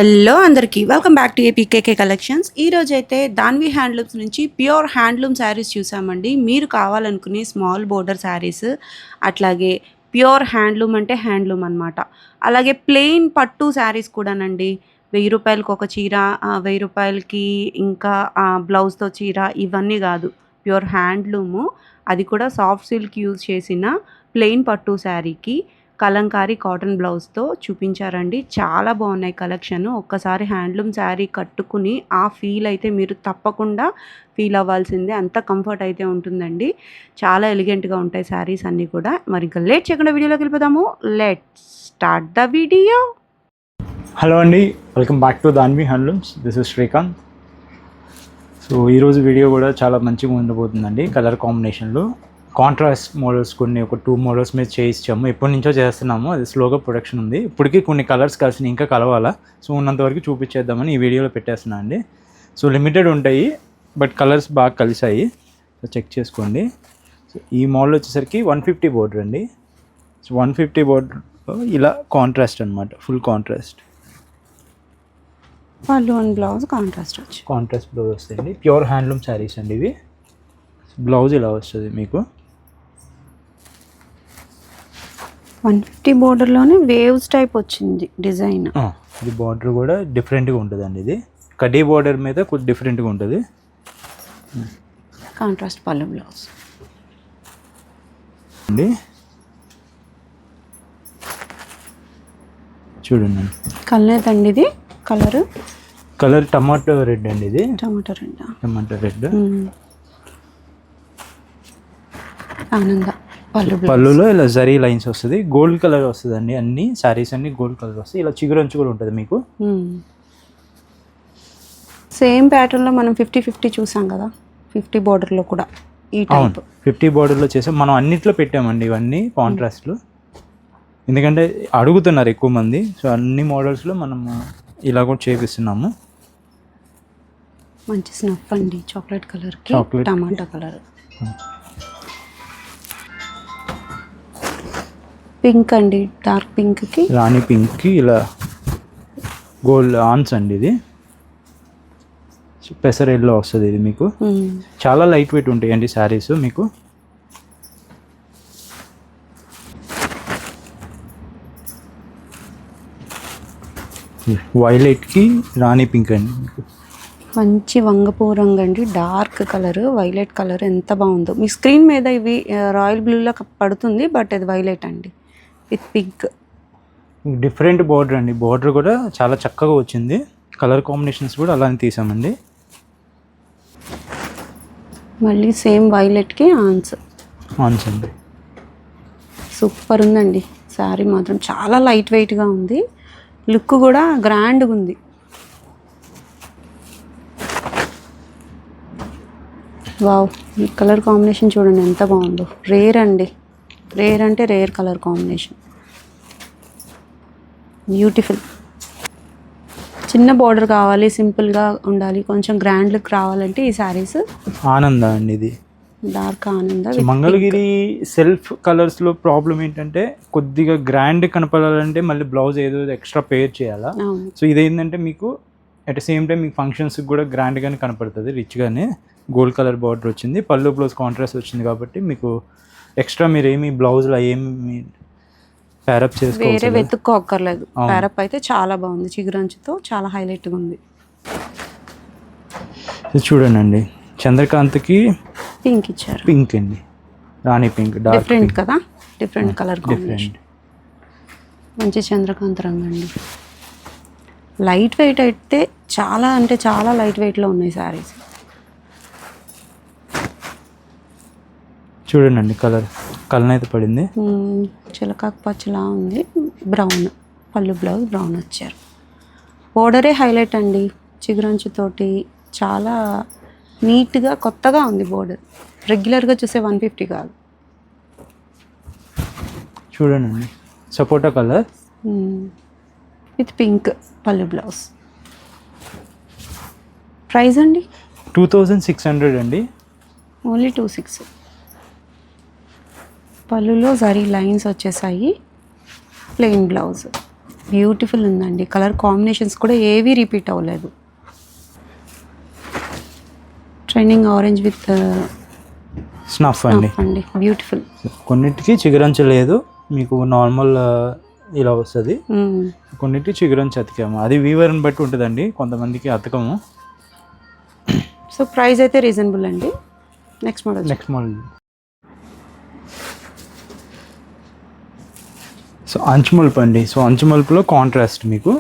Hello అందరికీ welcome back to APKK collections. ఈరోజు అయితే దాన్వి హ్యాండ్లూమ్స్ నుంచి ప్యూర్ హ్యాండ్లూమ్ శారీస్ చూసామండి. మీరు కావాలనుకునే స్మాల్ బోర్డర్ శారీస్, అట్లాగే ప్యూర్ హ్యాండ్లూమ్ అంటే హ్యాండ్లూమ్ అనమాట. అలాగే ప్లెయిన్ పట్టు శారీస్ కూడానండి. 1000 రూపాయలకి ఒక చీర, 1000 రూపాయలకి ఇంకా బ్లౌజ్తో చీర, ఇవన్నీ కాదు, ప్యూర్ హ్యాండ్లూము. అది కూడా సాఫ్ట్ సిల్క్ యూజ్ చేసిన ప్లెయిన్ పట్టు శారీకి కలంకారీ కాటన్ బ్లౌజ్తో చూపించారండి. చాలా బాగున్నాయి కలెక్షన్. ఒక్కసారి హ్యాండ్లూమ్ శారీ కట్టుకుని ఆ ఫీల్ అయితే మీరు తప్పకుండా ఫీల్ అవ్వాల్సిందే. అంత కంఫర్ట్ అయితే ఉంటుందండి. చాలా ఎలిగెంట్గా ఉంటాయి శారీస్ అన్నీ కూడా. మరి ఇంకా లేట్ చేయకుండా వీడియోలోకి వెళ్ళిపోదాము. Let's start the video. Hello అండి, welcome back to Danvi handlooms. This is Srikanth. So ఈరోజు వీడియో కూడా చాలా మంచిగా ఉండబోతుందండి. కలర్ కాంబినేషన్లో కాంట్రాస్ట్ మోడల్స్ కొన్ని ఒక 2 మోడల్స్ మీద చేయించాము. ఎప్పటి నుంచో చేస్తున్నాము, అది స్లోగా ప్రొడక్షన్ ఉంది. ఇప్పటికీ కొన్ని కలర్స్ కలిసి ఇంకా కలవాలా. సో ఉన్నంతవరకు చూపించేద్దామని ఈ వీడియోలో పెట్టేస్తున్నాను అండి. సో లిమిటెడ్ ఉంటాయి, బట్ కలర్స్ బాగా కలిసాయి. సో చెక్ చేసుకోండి. సో ఈ మోడల్ వచ్చేసరికి 150 బోర్డర్ అండి. సో 150 బోర్డర్ ఇలా కాంట్రాస్ట్ అనమాట, ఫుల్ కాంట్రాస్ట్. పళ్ళు అండ్ బ్లౌజ్ కాంట్రాస్ట్ వచ్చి కాంట్రాస్ట్ బ్లౌజ్ వస్తాయండి. ప్యూర్ హ్యాండ్లూమ్ శారీస్ అండి ఇవి. బ్లౌజ్ ఇలా వస్తుంది మీకు. 150 బోర్డర్లోనే వేవ్స్ టైప్ వచ్చింది డిజైన్. ఇది బార్డర్ కూడా డిఫరెంట్గా ఉంటుందండి. ఇది కడ్డీ బార్డర్ మీద కొద్ది డిఫరెంట్గా ఉంటుంది. కాంట్రాస్ట్ పళ్ళు బ్లౌజ్ అండి. చూడండి, కలర్ అండి. ఇది కలర్ టమాటో రెడ్ అండి. ఇది టమాటో రెడ్. ఆనంద పళ్ళులో ఇలా జరీ లైన్స్ వస్తుంది. గోల్డ్ కలర్ వస్తుంది అండి. అన్ని శారీస్ అన్ని గోల్డ్ కలర్ వస్తాయి. ఇలా చిగురంచు కూడా ఉంటుంది మీకు. సేమ్ ప్యాటర్న్లో మనం 50-50 చూసాం కదా, 50 బోర్డర్లో కూడా ఈ టైప్ 50 బోర్డర్లో చేసాం. మనం అన్నిట్లో పెట్టామండి ఇవన్నీ కాంట్రాస్ట్లు, ఎందుకంటే అడుగుతున్నారు ఎక్కువ మంది. సో అన్ని మోడల్స్లో మనం ఇలా కూడా చేపిస్తున్నాము. మంచి స్నఫ్ అండి, చాక్లెట్ కలర్కి టమాటా కలర్. పింక్ అండి, డార్క్ పింక్కి రాణి పింక్కి ఇలా గోల్డ్ ఆన్స్ అండి. ఇది పెసర్ ఎల్లో వస్తుంది. ఇది మీకు చాలా లైట్ వెయిట్ ఉంటాయి అండి శారీస్. మీకు వైలెట్కి రాణి పింక్ అండి. మంచి వంగపూ రంగు అండి, డార్క్ కలర్, వైలెట్ కలర్. ఎంత బాగుందో. మీ స్క్రీన్ మీద ఇవి రాయల్ బ్లూలో పడుతుంది, బట్ ఇది వైలెట్ అండి విత్ పింక్. డిఫరెంట్ బార్డర్ అండి. బార్డర్ కూడా చాలా చక్కగా వచ్చింది. కలర్ కాంబినేషన్స్ కూడా అలానే తీసామండి. మళ్ళీ సేమ్ వైలెట్కి ఆన్స్ అండి. సూపర్ ఉందండి శారీ మాత్రం. చాలా లైట్ వెయిట్గా ఉంది, లుక్ కూడా గ్రాండ్గా ఉంది. వావ్, ఈ కలర్ కాంబినేషన్ చూడండి ఎంత బాగుందో. రేర్ అండి, రేర్ అంటే రేర్ కలర్ కాంబినేషన్. బ్యూటిఫుల్. చిన్న బార్డర్ కావాలి, సింపుల్గా ఉండాలి, కొంచెం గ్రాండ్ లుక్ రావాలంటే ఈ శారీస్ ఆనంద అండి. ఇది డార్క్ ఆనంద. మంగళగిరి సెల్ఫ్ కలర్స్లో ప్రాబ్లం ఏంటంటే కొద్దిగా గ్రాండ్ కనపడాలంటే మళ్ళీ బ్లౌజ్ ఏదో ఎక్స్ట్రా పేర్ చేయాలా. సో ఇదేంటంటే మీకు అట్ ద సేమ్ టైం మీకు ఫంక్షన్స్కి కూడా గ్రాండ్గానే కనపడుతుంది, రిచ్గానే. గోల్డ్ కలర్ బార్డర్ వచ్చింది, పళ్ళు బ్లౌజ్ కాంట్రాస్ట్ వచ్చింది కాబట్టి మీకు ఎక్స్ట్రా మీరు ఏమి బ్లౌజ్లో ఏమి ప్యారప్ చేసుకోవాలి, వేరే వెతుక్కోక్కర్లేదు. ప్యారప్ అయితే చాలా బాగుంది, చిగురంచుతో చాలా హైలైట్గా ఉంది. చూడండి, చంద్రకాంత్కి పింక్ ఇచ్చారు. పింక్ అండి, రాణి పింక్. డిఫరెంట్ కదా, డిఫరెంట్ కలర్ కాంబినేషన్. మంచి చంద్రకాంత్ రంగు అండి. లైట్ వెయిట్ అయితే చాలా అంటే చాలా లైట్ వెయిట్లో ఉన్నాయి శారీస్. చూడండి, కలర్ అయితే పడింది. చిలకాకు పచ్చలా ఉంది. బ్రౌన్ పళ్ళు బ్లౌజ్ బ్రౌన్ వచ్చారు. బోర్డరే హైలైట్ అండి, చిగురంచుతోటి చాలా నీట్గా కొత్తగా ఉంది బోర్డర్. రెగ్యులర్గా చూసే 150 కాదు. చూడండి, సపోటా కలర్ విత్ పింక్ పళ్ళు బ్లౌజ్. ప్రైస్ అండి 2600 అండి. ఓన్లీ 26. పళ్ళులో జరీ లైన్స్ వచ్చేసాయి. Plain blouse. బ్యూటిఫుల్ ఉందండి. కలర్ కాంబినేషన్స్ కూడా ఏవి రిపీట్ అవ్వలేదు. ట్రెండింగ్ ఆరెంజ్ విత్ స్నఫ్ అండి, బ్యూటిఫుల్. కొన్నిటికి చిగురంచు లేదు, మీకు నార్మల్ ఇలా వస్తుంది. కొన్నిటికి చిగురంచు అతికాము, అది వీవర్ని బట్టి ఉంటుందండి, కొంతమందికి అతకము. సో ప్రైస్ అయితే రీజనబుల్ అండి. నెక్స్ట్ మోడల్ సో అంచుమలుపు అండి. సో అంచుమలుపులో కాంట్రాస్ట్ మీకు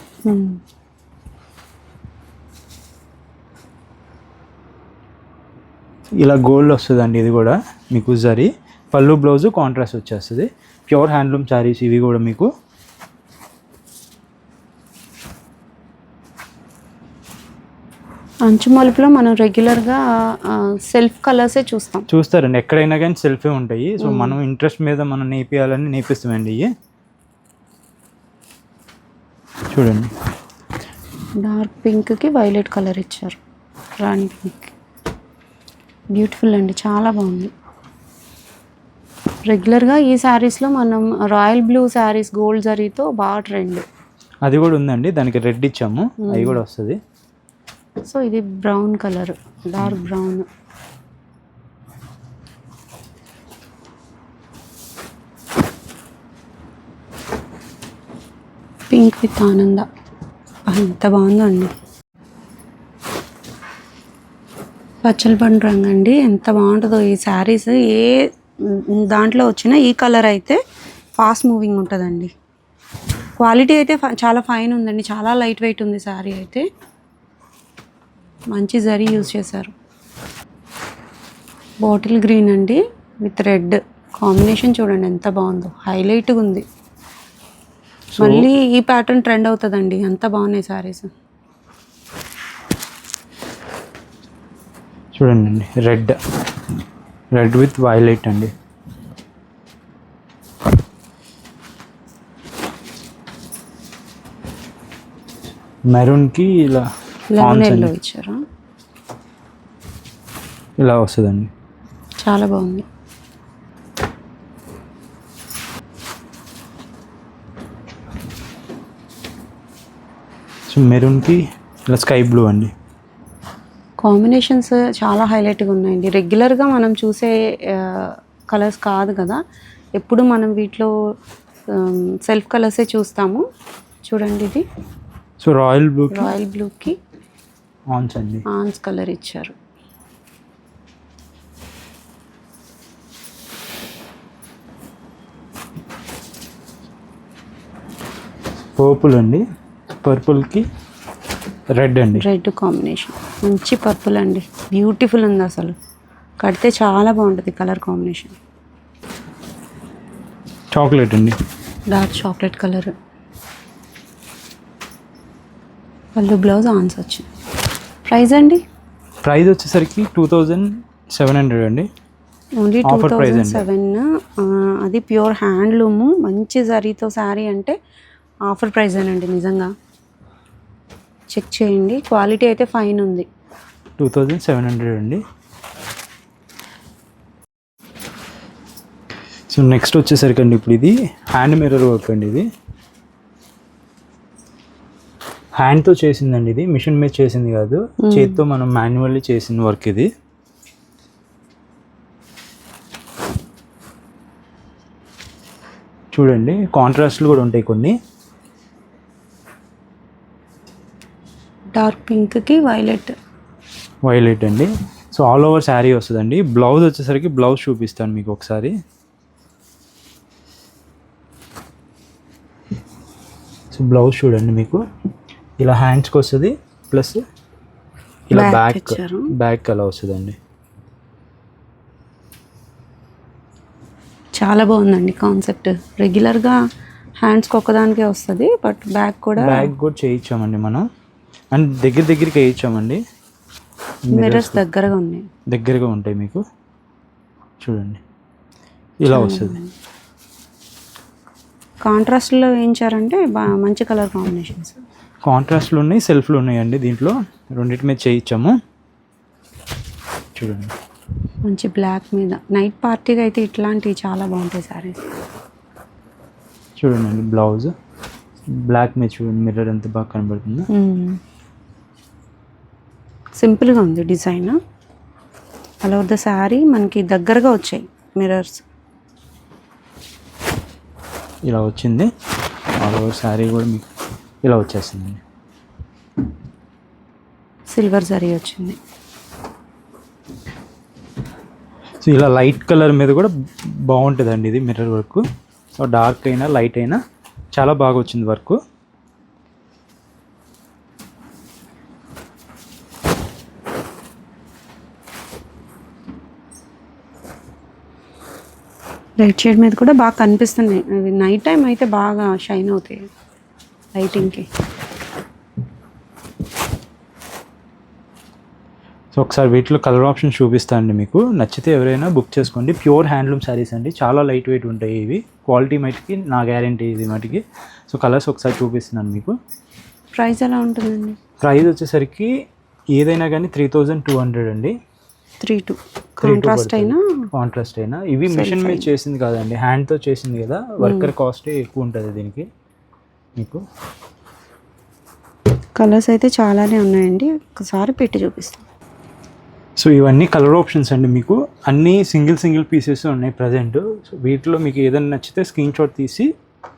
ఇలా గోల్డ్ వస్తుందండి. ఇది కూడా మీకు జరీ పళ్ళు, బ్లౌజు కాంట్రాస్ట్ వచ్చేస్తుంది. ప్యూర్ హ్యాండ్లూమ్ శారీస్ ఇవి కూడా మీకు. అంచు మలుపులో మనం రెగ్యులర్గా సెల్ఫ్ కలర్సే చూస్తారండి, ఎక్కడైనా కానీ సెల్ఫే ఉంటాయి. సో మనం ఇంట్రెస్ట్ మీద మనం నేర్పియాలని నేర్పిస్తామండి. ఇవి చూడండి, డార్క్ పింక్కి వైలెట్ కలర్ ఇచ్చారు, రాణి పింక్. బ్యూటిఫుల్ అండి, చాలా బాగుంది. రెగ్యులర్గా ఈ శారీస్లో మనం రాయల్ బ్లూ శారీస్ గోల్డ్ జరీతో బాగా ట్రెండ్. అది కూడా ఉందండి, దానికి రెడ్ ఇచ్చాము, అది కూడా వస్తుంది. సో ఇది brown colour, dark brown. Pink with ఆనంద, ఎంత బాగుందో అండి. పచ్చల పండు రంగు అండి, ఎంత బాగుంటుందో ఈ శారీస్. ఏ దాంట్లో వచ్చినా ఈ కలర్ అయితే ఫాస్ట్ మూవింగ్ ఉంటుందండి. క్వాలిటీ అయితే చాలా ఫైన్ ఉందండి, చాలా లైట్ వెయిట్ ఉంది శారీ అయితే. మంచి జరీ యూజ్ చేశారు. బాటిల్ గ్రీన్ అండి విత్ రెడ్ కాంబినేషన్, చూడండి ఎంత బాగుందో, హైలైట్గా ఉంది. మళ్ళీ ఈ ప్యాటర్న్ ట్రెండ్ అవుతుందండి, ఎంత బాగున్నాయి శారీస్. చూడండి అండి, రెడ్ విత్ వైలెట్ అండి. మెరూన్కి ఇలా ఇచ్చారా, ఇలా వస్తుందండి, చాలా బాగుంది. సో మెరూన్కి ఇలా స్కై బ్లూ అండి. కాంబినేషన్స్ చాలా హైలైట్గా ఉన్నాయండి. రెగ్యులర్గా మనం చూసే కలర్స్ కాదు కదా, ఎప్పుడు మనం వీటిలో సెల్ఫ్ కలర్సే చూస్తాము. చూడండి ఇది. సో రాయల్ బ్లూకి ఆన్స్ కలర్ ఇచ్చారు. పర్పుల్ అండి, పర్పుల్కి రెడ్ అండి, రెడ్ కాంబినేషన్, మంచి పర్పుల్ అండి, బ్యూటిఫుల్ ఉంది అసలు. కడితే చాలా బాగుంటుంది కలర్ కాంబినేషన్. చాక్లెట్ అండి, డార్క్ చాక్లెట్ కలర్. పళ్ళు బ్లౌజ్ ఆన్స్ వచ్చింది. ప్రైస్ అండి, ప్రైస్ వచ్చేసరికి 2700 అండి. ఓన్లీ 2007. అది ప్యూర్ హ్యాండ్లూము, మంచి జరీతో శారీ అంటే ఆఫర్ ప్రైస్ అండి. నిజంగా చెక్ చేయండి, క్వాలిటీ అయితే ఫైన్ ఉంది. 2700 అండి. సో నెక్స్ట్ వచ్చేసరికి అండి, ఇప్పుడు ఇది హ్యాండ్ మిర్రర్ వర్క్ అండి. ఇది హ్యాండ్తో చేసిందండి, ఇది మిషన్ మీద చేసింది కాదు, చేతితో మనం మాన్యువల్లీ చేసిన వర్క్ ఇది. చూడండి, కాంట్రాస్ట్లు కూడా ఉంటాయి కొన్ని. డార్క్ పింక్కి వైలెట్ అండి. సో ఆల్ ఓవర్ శారీ వస్తుందండి. బ్లౌజ్ వచ్చేసరికి బ్లౌజ్ చూపిస్తాను మీకు ఒకసారి. సో బ్లౌజ్ చూడండి, మీకు ఇలా హ్యాండ్స్కి వస్తుంది, ప్లస్ ఇలా బ్యాక్ అలా వస్తుందండి. చాలా బాగుందండి కాన్సెప్ట్. రెగ్యులర్గా హ్యాండ్స్కి ఒక్కదానికే వస్తుంది, బట్ బ్యాక్ కూడా చేయించామండి మనం. అండ్ దగ్గరికి వేయించామండి. మిర్రర్స్ దగ్గరగా ఉంటాయి మీకు. చూడండి, ఇలా వస్తుంది. కాంట్రాస్ట్లో వేయించారంటే మంచి కలర్ కాంబినేషన్స్. కాంట్రాస్ట్లు ఉన్నాయి, సెల్ఫ్లు ఉన్నాయండి. దీంట్లో రెండింటి మీద చేయించాము. చూడండి, మంచి బ్లాక్ మీద నైట్ పార్టీగా అయితే ఇట్లాంటివి చాలా బాగుంటాయి సారీస్. చూడండి బ్లౌజ్ బ్లాక్ మీద చూడండి మిర్రర్ ఎంత బాగా కనబడుతుందో. సింపుల్గా ఉంది design. All over the sari మనకి దగ్గరగా వచ్చాయి మిర్రర్స్. ఇలా వచ్చింది. ఆల్ ఓవర్ శారీ కూడా మీకు ఇలా వచ్చేస్తుందండి. సిల్వర్ జరీ వచ్చింది. సో ఇలా లైట్ కలర్ మీద కూడా బాగుంటుందండి ఇది మిర్రర్ వర్క్. సో డార్క్ అయినా లైట్ అయినా చాలా బాగా వచ్చింది వర్క్. లైట్ షేడ్ మీద కూడా బాగా కనిపిస్తున్నాయి. అవి నైట్ టైం అయితే బాగా షైన్ అవుతాయి లైటింగ్కి. సో ఒకసారి వీటిలో కలర్ ఆప్షన్ చూపిస్తానండి మీకు. నచ్చితే ఎవరైనా బుక్ చేసుకోండి. ప్యూర్ హ్యాండ్లూమ్ శారీస్ అండి. చాలా లైట్ వెయిట్ ఉంటాయి ఇవి. క్వాలిటీ మటుకి నా గ్యారంటీ ఇది మటుకి. సో కలర్స్ ఒకసారి చూపిస్తున్నాను మీకు. ప్రైస్ ఎలా ఉంటుందండి? ప్రైస్ వచ్చేసరికి ఏదైనా కానీ 3200 అండి. 32 కాంట్రాస్ట్ అయినా ఇవి మిషన్ మీద చేసింది కాదండి, హ్యాండ్తో చేసింది కదా. వర్కర్ కాస్ట్ ఎక్కువ ఉంటుంది దీనికి. మీకు కలర్స్ అయితే చాలానే ఉన్నాయండి. ఒకసారి పెట్టి చూపిస్తాం. సో ఇవన్నీ కలర్ ఆప్షన్స్ అండి. మీకు అన్నీ సింగిల్ పీసెస్ ఉన్నాయి ప్రజెంట్. సో వీటిలో మీకు ఏదైనా నచ్చితే స్క్రీన్ షాట్ తీసి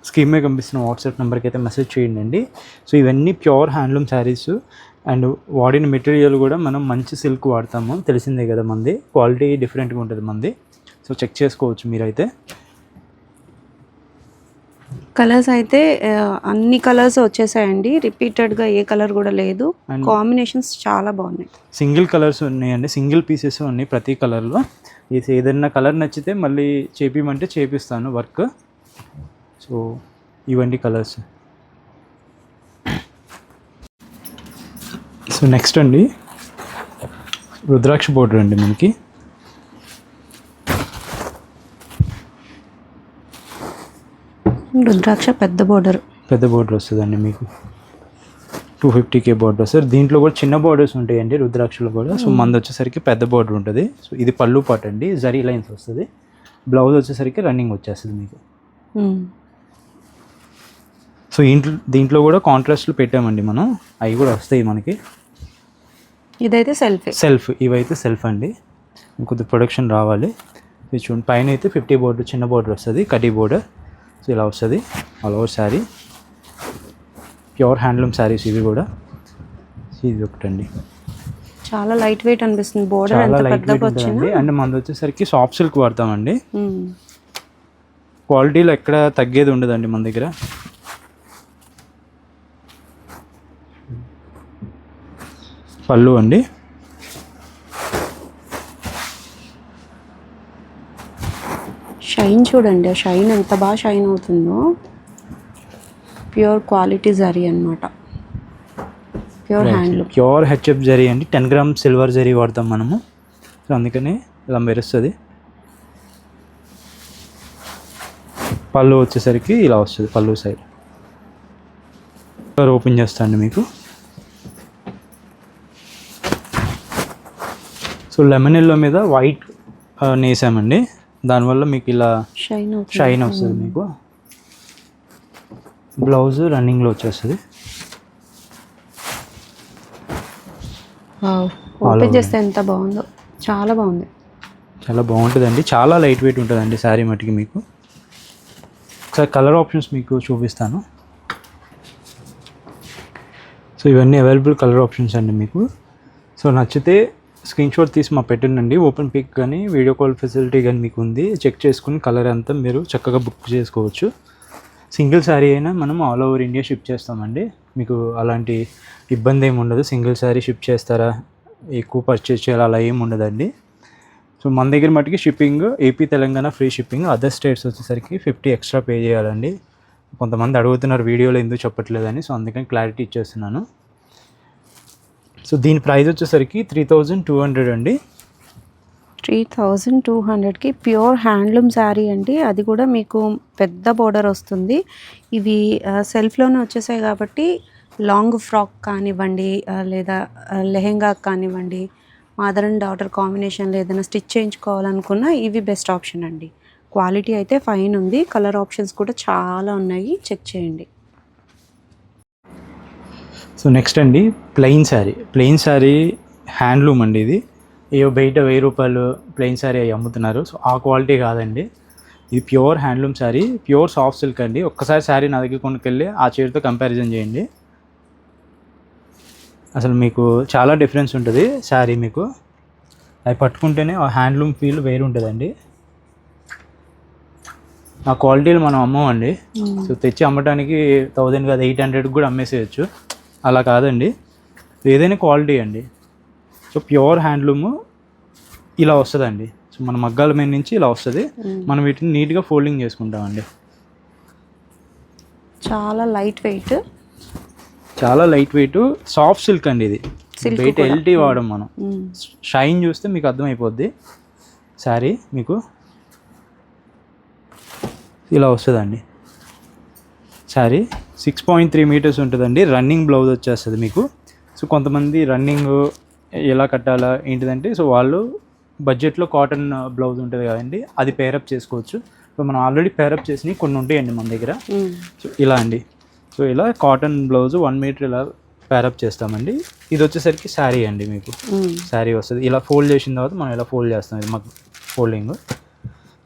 స్క్రీన్ మీద కనిపిస్తున్న వాట్సాప్ నెంబర్కి అయితే మెసేజ్ చేయండి అండి. సో ఇవన్నీ ప్యూర్ హ్యాండ్లూమ్ శారీస్. అండ్ వాడిన మెటీరియల్ కూడా మనం మంచి సిల్క్ వాడతాము, తెలిసిందే కదా. మంది క్వాలిటీ డిఫరెంట్గా ఉంటుంది మంది. సో చెక్ చేసుకోవచ్చు మీరైతే. కలర్స్ అయితే అన్ని కలర్స్ వచ్చేసాయండి. రిపీటెడ్గా ఏ కలర్ కూడా లేదు. కాంబినేషన్స్ చాలా బాగున్నాయి. సింగిల్ కలర్స్ ఉన్నాయండి, సింగిల్ పీసెస్ ఉన్నాయి ప్రతి కలర్లో. ఏదైనా కలర్ నచ్చితే మళ్ళీ చేపిమంటే చేపిస్తాను వర్క్. సో ఇవన్నీ కలర్స్. సో నెక్స్ట్ అండి రుద్రాక్ష బోర్డర్ అండి. మనకి రుద్రాక్ష పెద్ద బోర్డర్ వస్తుందండి మీకు. 250K బోర్డర్ వస్తుంది. దీంట్లో కూడా చిన్న బోర్డర్స్ ఉంటాయండి రుద్రాక్షలో కూడా. సో మంది వచ్చేసరికి పెద్ద బోర్డర్ ఉంటుంది. సో ఇది పళ్ళు పాట అండి, జరీ లైన్స్ వస్తుంది. బ్లౌజ్ వచ్చేసరికి రన్నింగ్ వచ్చేస్తుంది మీకు. సో దీంట్లో కూడా కాంట్రాస్ట్లు పెట్టామండి మనం, అవి కూడా వస్తాయి మనకి. ఇదైతే సెల్ఫ్, ఇవైతే సెల్ఫ్ అండి. కొద్ది ప్రొడక్షన్ రావాలి. ఇది చూడండి, పైన అయితే 50 బోర్డర్ చిన్న బోర్డర్ వస్తుంది, కడ్డీ బోర్డర్. సో ఇలా వస్తుంది all over sari. Pure handloom saris ఇవి కూడా. ఇది ఒకటండి, చాలా లైట్ వెయిట్ అనిపిస్తుంది. బోర్డర్ ఎంత పెద్దగా వచ్చింది. అండ్ మనది వచ్చేసరికి సాఫ్ట్ సిల్క్ వాడతామండి. క్వాలిటీలో ఎక్కడ తగ్గేది ఉండదండి మన దగ్గర. పళ్ళు అండి. షైన్ చూడండి, ఆ షైన్ ఎంత బాగా షైన్ అవుతుందో. ప్యూర్ క్వాలిటీ జరీ అన్నమాట, pure handloom. Pure HF zari అండి. 10 గ్రామ్ సిల్వర్ జరీ వాడతాం మనము. సో అందుకని ఇలా మెరుస్తుంది. పళ్ళు వచ్చేసరికి ఇలా వస్తుంది. పళ్ళు సైడ్ ఓపెన్ చేస్తాండి మీకు. సో లెమన్ ఎల్లో మీద వైట్ నేసామండి, దానివల్ల మీకు ఇలా షైన్ వస్తుంది మీకు. బ్లౌజ్ రన్నింగ్లో వచ్చేస్తుంది. ఓపెన్ చేస్తే ఎంత బాగుందో, చాలా బాగుంది. చాలా బాగుంటుందండి, చాలా లైట్ వెయిట్ ఉంటుందండి శారీ మటుకి మీకు. ఒకసారి కలర్ ఆప్షన్స్ మీకు చూపిస్తాను. సో ఇవన్నీ అవైలబుల్ కలర్ ఆప్షన్స్ అండి మీకు. సో నచ్చితే స్క్రీన్ షాట్ తీసి మా పెట్టండి. ఓపెన్ పిక్ కానీ వీడియో కాల్ ఫెసిలిటీ కానీ మీకు ఉంది. చెక్ చేసుకుని కలర్ అంతా మీరు చక్కగా బుక్ చేసుకోవచ్చు. సింగిల్ శారీ అయినా మనం ఆల్ ఓవర్ ఇండియా షిప్ చేస్తామండి. మీకు అలాంటి ఇబ్బంది ఏమి ఉండదు. సింగిల్ శారీ షిప్ చేస్తారా, ఎక్కువ పర్చేస్ చేయాలి, అలా ఏమి ఉండదండి. సో మన దగ్గర మటుకి shipping AP Telangana free shipping. Other states వచ్చేసరికి 50 ఎక్స్ట్రా పే చేయాలండి. కొంతమంది అడుగుతున్నారు వీడియోలో ఎందుకు చెప్పట్లేదని, సో అందుకని క్లారిటీ ఇచ్చేస్తున్నాను. సో దీని ప్రైస్ వచ్చేసరికి 3200 అండి. 3200కి ప్యూర్ హ్యాండ్లూమ్ శారీ అండి. అది కూడా మీకు పెద్ద బోర్డర్ వస్తుంది. ఇవి సెల్ఫ్లోనే వచ్చేసాయి కాబట్టి లాంగ్ ఫ్రాక్ కానివ్వండి, లేదా లెహెంగా కానివ్వండి, మదర్ అండ్ డాటర్ కాంబినేషన్లో ఏదైనా స్టిచ్ చేయించుకోవాలనుకున్నా ఇవి బెస్ట్ ఆప్షన్ అండి. క్వాలిటీ అయితే ఫైన్ ఉంది. కలర్ ఆప్షన్స్ కూడా చాలా ఉన్నాయి, చెక్ చేయండి. సో నెక్స్ట్ అండి ప్లెయిన్ శారీ హ్యాండ్లూమ్ అండి. ఇది ఏవో బయట 1000 రూపాయలు ప్లెయిన్ శారీ అవి అమ్ముతున్నారు. సో ఆ క్వాలిటీ కాదండి, ఇది pure handloom sari, pure soft silk అండి. ఒక్కసారి శారీ నా దగ్గర కొనుక్కెళ్ళి ఆ చీరతో కంపారిజన్ చేయండి, అసలు మీకు చాలా డిఫరెన్స్ ఉంటుంది శారీ. మీకు అవి పట్టుకుంటేనే ఆ హ్యాండ్లూమ్ ఫీల్ వేరు ఉంటుందండి. ఆ క్వాలిటీలు మనం అమ్మమండి. సో తెచ్చి అమ్మటానికి 1000 కాదు 800 కూడా అమ్మేసేయచ్చు. అలా కాదండి, ఏదైనా క్వాలిటీ అండి. సో ప్యూర్ హ్యాండ్లూము ఇలా వస్తుందండి. సో మన మగ్గాల మీద నుంచి ఇలా వస్తుంది. మనం వీటిని నీట్గా ఫోల్డింగ్ చేసుకుంటామండి. చాలా లైట్ వెయిట్ సాఫ్ట్ సిల్క్ అండి. ఇది బయట ఎల్టీ వాడడం మనం. షైన్ చూస్తే మీకు అర్థమైపోద్ది. శారీ మీకు ఇలా వస్తుందండి. శారీ 6.3 మీటర్స్ ఉంటుందండి. రన్నింగ్ బ్లౌజ్ వచ్చేస్తుంది మీకు. సో కొంతమంది రన్నింగ్ ఎలా కట్టాలా ఏంటిదంటే, సో వాళ్ళు బడ్జెట్లో కాటన్ బ్లౌజ్ ఉంటుంది కదండి, అది పేరప్ చేసుకోవచ్చు. సో మనం ఆల్రెడీ పేరప్ చేసినవి కొన్ని ఉంటాయండి మన దగ్గర. సో ఇలా అండి, సో ఇలా కాటన్ బ్లౌజ్ 1 మీటర్ ఇలా పేరప్ చేస్తామండి. ఇది వచ్చేసరికి శారీ అండి. మీకు శారీ వస్తుంది. ఇలా ఫోల్డ్ చేసిన తర్వాత మనం ఇలా ఫోల్డ్ చేస్తాం. ఇది మాకు ఫోల్డింగ్.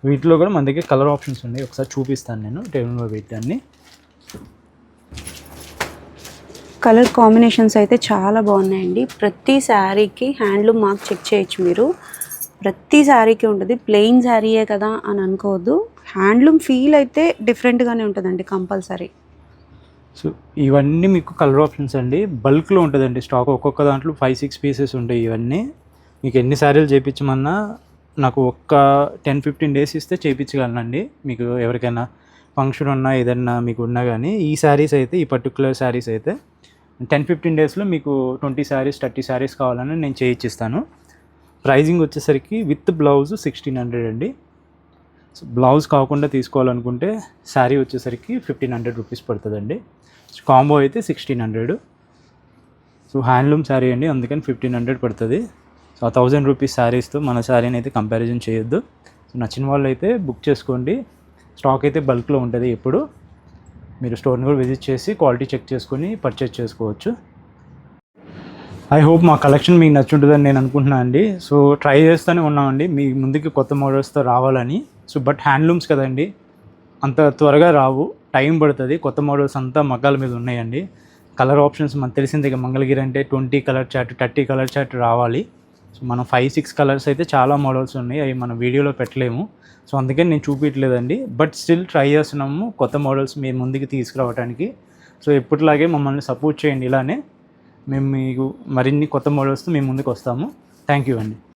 వీటిలో కూడా మన దగ్గర కలర్ ఆప్షన్స్ ఉన్నాయి, ఒకసారి చూపిస్తాను నేను టేబుల్ మీద పెట్టాన్ని. కలర్ కాంబినేషన్స్ అయితే చాలా బాగున్నాయండి. ప్రతి శారీకి హ్యాండ్లూమ్ మార్క్ చెక్ చేయొచ్చు మీరు. ప్రతి శారీకి ఉంటుంది. ప్లెయిన్ శారీయే కదా అని అనుకోవద్దు, హ్యాండ్లూమ్ ఫీల్ అయితే డిఫరెంట్గానే ఉంటుందండి కంపల్సరీ. సో ఇవన్నీ మీకు కలర్ ఆప్షన్స్ అండి. బల్క్లో ఉంటుందండి స్టాక్. ఒక్కొక్క దాంట్లో 5-6 పీసెస్ ఉంటాయి. ఇవన్నీ మీకు ఎన్ని శారీలు చేయించమన్నా నాకు ఒక్క 10-15 డేస్ ఇస్తే చేయించగలనండి. మీకు ఎవరికైనా ఫంక్షన్ ఉన్నా ఏదన్నా మీకు ఉన్నా కానీ ఈ శారీస్ అయితే, ఈ పర్టికులర్ శారీస్ అయితే 10-15 డేస్లో మీకు 20 శారీస్ 30 శారీస్ కావాలని నేను చేయించిస్తాను. ప్రైజింగ్ వచ్చేసరికి విత్ బ్లౌజ్ 1600 అండి. సో బ్లౌజ్ కాకుండా తీసుకోవాలనుకుంటే శారీ వచ్చేసరికి 1500 రూపీస్ పడుతుందండి. కాంబో అయితే 1600. సో హ్యాండ్లూమ్ శారీ అండి, అందుకని 1500 పడుతుంది. సో 1000 రూపీస్ శారీస్తో మన శారీని అయితే కంపారిజన్ చేయొద్దు. సో నచ్చిన వాళ్ళు అయితే బుక్ చేసుకోండి. స్టాక్ అయితే బల్క్లో ఉంటుంది. ఎప్పుడు మీరు స్టోర్ని కూడా విజిట్ చేసి క్వాలిటీ చెక్ చేసుకొని పర్చేస్ చేసుకోవచ్చు. ఐ హోప్ మా కలెక్షన్ మీకు నచ్చుంటుందని నేను అనుకుంటున్నాను అండి. సో ట్రై చేస్తూనే ఉన్నామండి మీ ముందుకి కొత్త మోడల్స్తో రావాలని. సో బట్ హ్యాండ్లూమ్స్ కదండి, అంత త్వరగా రావు, టైం పడుతుంది. కొత్త మోడల్స్ అంతా మగ్గాల మీద ఉన్నాయండి. కలర్ ఆప్షన్స్ మనకు తెలిసిందే, మంగళగిరి అంటే 20 కలర్ చార్ట్ 30 కలర్ చార్ట్ రావాలి. సో మనం 5-6 కలర్స్ అయితే చాలా మోడల్స్ ఉన్నాయి, అవి మనం వీడియోలో పెట్టలేము. సో అందుకని నేను చూపించలేదండి. బట్ స్టిల్ ట్రై చేస్తున్నాము కొత్త మోడల్స్ మీ ముందుకు తీసుకురావడానికి. సో ఎప్పటిలాగే మమ్మల్ని సపోర్ట్ చేయండి. ఇలానే మేము మీకు మరిన్ని కొత్త మోడల్స్తో మేము ముందుకు వస్తాము. థ్యాంక్ యూ అండి.